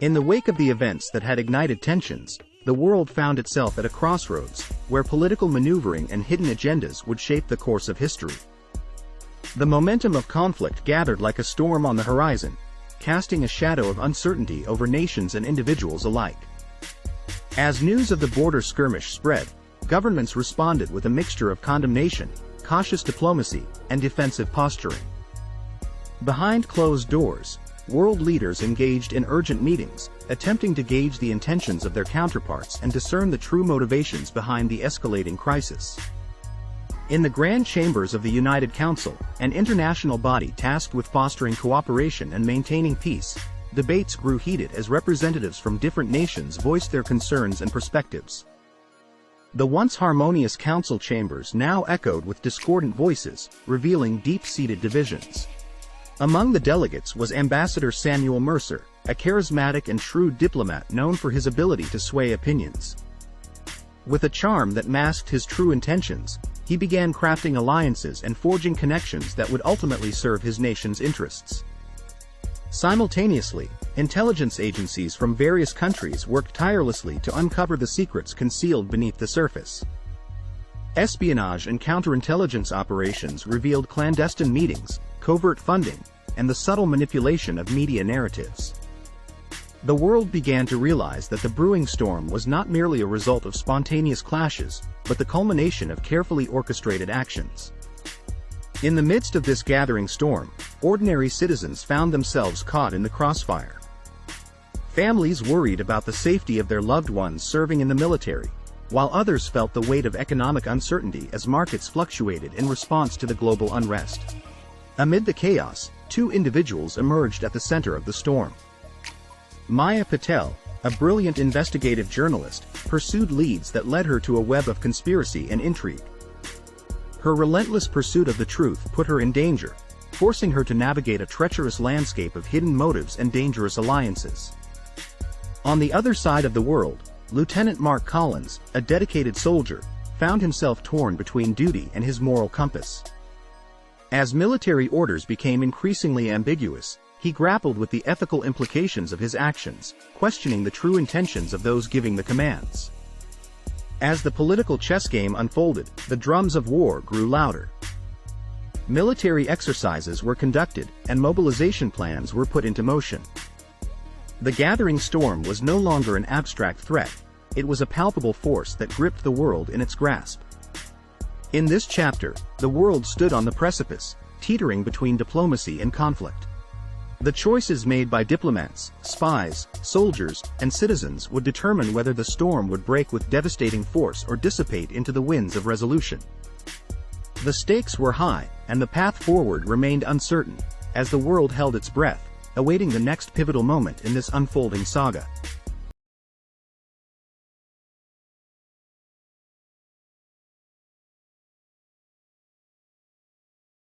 In the wake of the events that had ignited tensions, the world found itself at a crossroads, where political maneuvering and hidden agendas would shape the course of history. The momentum of conflict gathered like a storm on the horizon, casting a shadow of uncertainty over nations and individuals alike. As news of the border skirmish spread, governments responded with a mixture of condemnation, cautious diplomacy, and defensive posturing. Behind closed doors, world leaders engaged in urgent meetings, attempting to gauge the intentions of their counterparts and discern the true motivations behind the escalating crisis. In the grand chambers of the United Council, an international body tasked with fostering cooperation and maintaining peace, debates grew heated as representatives from different nations voiced their concerns and perspectives. The once harmonious council chambers now echoed with discordant voices, revealing deep-seated divisions. Among the delegates was Ambassador Samuel Mercer, a charismatic and shrewd diplomat known for his ability to sway opinions. With a charm that masked his true intentions, he began crafting alliances and forging connections that would ultimately serve his nation's interests. Simultaneously, intelligence agencies from various countries worked tirelessly to uncover the secrets concealed beneath the surface. Espionage and counterintelligence operations revealed clandestine meetings, covert funding, and the subtle manipulation of media narratives. The world began to realize that the brewing storm was not merely a result of spontaneous clashes, but the culmination of carefully orchestrated actions. In the midst of this gathering storm, ordinary citizens found themselves caught in the crossfire. Families worried about the safety of their loved ones serving in the military, while others felt the weight of economic uncertainty as markets fluctuated in response to the global unrest. Amid the chaos, two individuals emerged at the center of the storm. Maya Patel, a brilliant investigative journalist, pursued leads that led her to a web of conspiracy and intrigue. Her relentless pursuit of the truth put her in danger, forcing her to navigate a treacherous landscape of hidden motives and dangerous alliances. On the other side of the world, Lieutenant Mark Collins, a dedicated soldier, found himself torn between duty and his moral compass. As military orders became increasingly ambiguous, he grappled with the ethical implications of his actions, questioning the true intentions of those giving the commands. As the political chess game unfolded, the drums of war grew louder. Military exercises were conducted, and mobilization plans were put into motion. The gathering storm was no longer an abstract threat, it was a palpable force that gripped the world in its grasp. In this chapter, the world stood on the precipice, teetering between diplomacy and conflict. The choices made by diplomats, spies, soldiers, and citizens would determine whether the storm would break with devastating force or dissipate into the winds of resolution. The stakes were high, and the path forward remained uncertain, as the world held its breath, awaiting the next pivotal moment in this unfolding saga.